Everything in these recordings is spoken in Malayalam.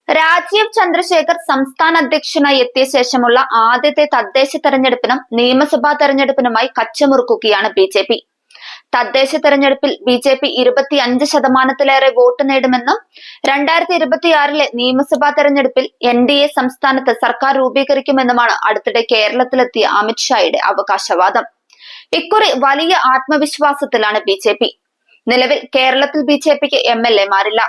രാജീവ് ചന്ദ്രശേഖർ സംസ്ഥാന അധ്യക്ഷനായി എത്തിയ ശേഷമുള്ള ആദ്യത്തെ തദ്ദേശ തെരഞ്ഞെടുപ്പിനും നിയമസഭാ തെരഞ്ഞെടുപ്പിനുമായി കച്ചമുറുക്കുകയാണ് ബി. തദ്ദേശ തെരഞ്ഞെടുപ്പിൽ ബി. 25% വോട്ട് നേടുമെന്നും 2026 നിയമസഭാ തെരഞ്ഞെടുപ്പിൽ NDA സംസ്ഥാനത്ത് സർക്കാർ രൂപീകരിക്കുമെന്നുമാണ് അടുത്തിടെ കേരളത്തിലെത്തിയ അമിത്ഷായുടെ അവകാശവാദം. ഇക്കുറി വലിയ ആത്മവിശ്വാസത്തിലാണ് ബി. നിലവിൽ കേരളത്തിൽ ബിജെപിക്ക് MLA മാരില്ല.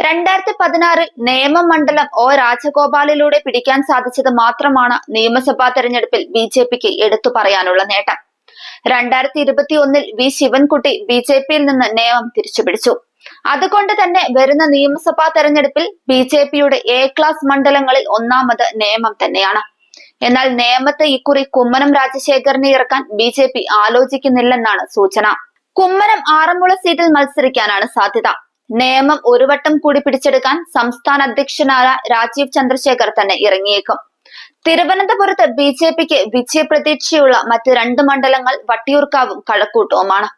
2016 നേമം മണ്ഡലം രാജഗോപാലിലൂടെ പിടിക്കാൻ സാധിച്ചത് മാത്രമാണ് നിയമസഭാ തെരഞ്ഞെടുപ്പിൽ ബിജെപിക്ക് എടുത്തു പറയാനുള്ള നേട്ടം. 2021 വി ശിവൻകുട്ടി ബിജെപിയിൽ നിന്ന് നേമം തിരിച്ചുപിടിച്ചു. അതുകൊണ്ട് തന്നെ വരുന്ന നിയമസഭാ തെരഞ്ഞെടുപ്പിൽ ബിജെപിയുടെ A ക്ലാസ് മണ്ഡലങ്ങളിൽ ഒന്നാമത് നേമം തന്നെയാണ്. എന്നാൽ നേമത്ത് ഇക്കുറി കുമ്മനം രാജശേഖരനെ ഇറക്കാൻ ബിജെപി ആലോചിക്കുന്നില്ലെന്നാണ് സൂചന. കുമ്മനം ആറന്മുള സീറ്റിൽ മത്സരിക്കാനാണ് സാധ്യത. നേമം ഒരു വട്ടം കൂടി പിടിച്ചെടുക്കാൻ സംസ്ഥാന അധ്യക്ഷനായ രാജീവ് ചന്ദ്രശേഖർ തന്നെ ഇറങ്ങിയേക്കും. തിരുവനന്തപുരത്ത് ബിജെപിക്ക് വിജയപ്രതീക്ഷയുള്ള മറ്റ് 2 മണ്ഡലങ്ങൾ വട്ടിയൂർക്കാവും കഴക്കൂട്ടവുമാണ്.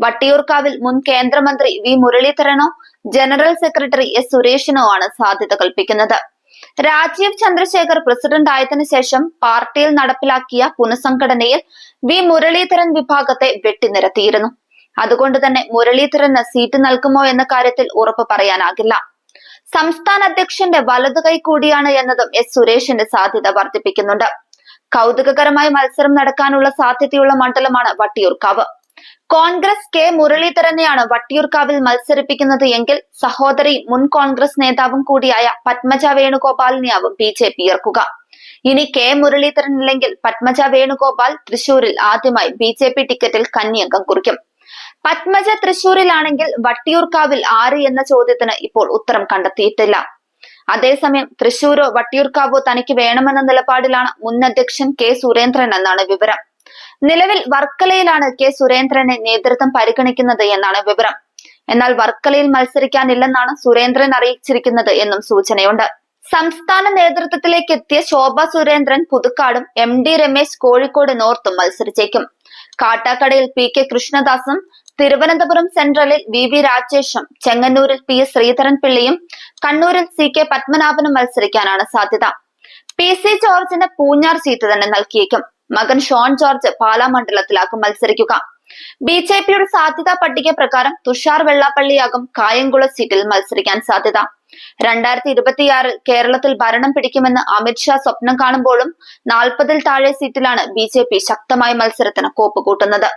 വട്ടിയൂർക്കാവിൽ മുൻ കേന്ദ്രമന്ത്രി വി മുരളീധരനോ ജനറൽ സെക്രട്ടറി S സുരേഷിനോ ആണ് സാധ്യത കൽപ്പിക്കുന്നത്. രാജീവ് ചന്ദ്രശേഖർ പ്രസിഡന്റ് ആയതിനു ശേഷം പാർട്ടിയിൽ നടപ്പിലാക്കിയ പുനഃസംഘടനയിൽ വി മുരളീധരൻ വിഭാഗത്തെ വെട്ടിനിരത്തിയിരുന്നു. അതുകൊണ്ട് തന്നെ മുരളീധരന് സീറ്റ് നൽകുമോ എന്ന കാര്യത്തിൽ ഉറപ്പ് പറയാനാകില്ല. സംസ്ഥാന അധ്യക്ഷന്റെ വലതുകൈ കൂടിയാണ് എന്നതും S സുരേഷിന്റെ സാധ്യത വർദ്ധിപ്പിക്കുന്നുണ്ട്. കൗതുകകരമായി മത്സരം നടക്കാനുള്ള സാധ്യതയുള്ള മണ്ഡലമാണ് വട്ടിയൂർക്കാവ്. കോൺഗ്രസ് K മുരളീധരനെയാണ് വട്ടിയൂർക്കാവിൽ മത്സരിപ്പിക്കുന്നത് എങ്കിൽ സഹോദരി മുൻ കോൺഗ്രസ് നേതാവും കൂടിയായ പത്മജ വേണുഗോപാലിനെയാവും ബിജെപി ഇറക്കുക. ഇനി K മുരളീധരൻ ഇല്ലെങ്കിൽ പത്മജ വേണുഗോപാൽ തൃശൂരിൽ ആദ്യമായി ബിജെപി ടിക്കറ്റിൽ കന്നിയംഗം കുറിക്കും. പത്മജ തൃശൂരിലാണെങ്കിൽ വട്ടിയൂർക്കാവിൽ ആര് എന്ന ചോദ്യത്തിന് ഇപ്പോൾ ഉത്തരം കണ്ടെത്തിയിട്ടില്ല. അതേസമയം തൃശൂരോ വട്ടിയൂർക്കാവോ തനിക്ക് വേണമെന്ന നിലപാടിലാണ് മുൻ അധ്യക്ഷൻ K സുരേന്ദ്രൻ എന്നാണ് വിവരം. നിലവിൽ വർക്കലയിലാണ് K സുരേന്ദ്രനെ നേതൃത്വം പരിഗണിക്കുന്നത് എന്നാണ് വിവരം. എന്നാൽ വർക്കലയിൽ മത്സരിക്കാനില്ലെന്നാണ് സുരേന്ദ്രൻ അറിയിച്ചിരിക്കുന്നത് എന്നും സൂചനയുണ്ട്. സംസ്ഥാന നേതൃത്വത്തിലേക്ക് എത്തിയ ശോഭ Surendran പുതുക്കാടും MD Ramesh Kozhikode നോർത്തും മത്സരിച്ചേക്കും. കാട്ടാക്കടയിൽ PK കൃഷ്ണദാസും Thiruvananthapuram സെൻട്രലിൽ VV രാജേഷും ചെങ്ങന്നൂരിൽ PS ശ്രീധരൻപിള്ളയും കണ്ണൂരിൽ CK പത്മനാഭനും മത്സരിക്കാനാണ് സാധ്യത. PC ജോർജിന് പൂഞ്ഞാർ സീറ്റ് തന്നെ നൽകിയേക്കും. മകൻ ഷോൺ ജോർജ് പാലാ മണ്ഡലത്തിലാകും മത്സരിക്കുക. ബിജെപിയുടെ സാധ്യതാ പട്ടിക പ്രകാരം തുഷാർ വെള്ളാപ്പള്ളിയാകും കായംകുളം സീറ്റിൽ മത്സരിക്കാൻ സാധ്യത. 2026 കേരളത്തിൽ ഭരണം പിടിക്കുമെന്ന് അമിത്ഷാ സ്വപ്നം കാണുമ്പോഴും 40-ൽ താഴെ സീറ്റിലാണ് ബിജെപി ശക്തമായ മത്സരത്തിന് കോപ്പ് കൂട്ടുന്നത്.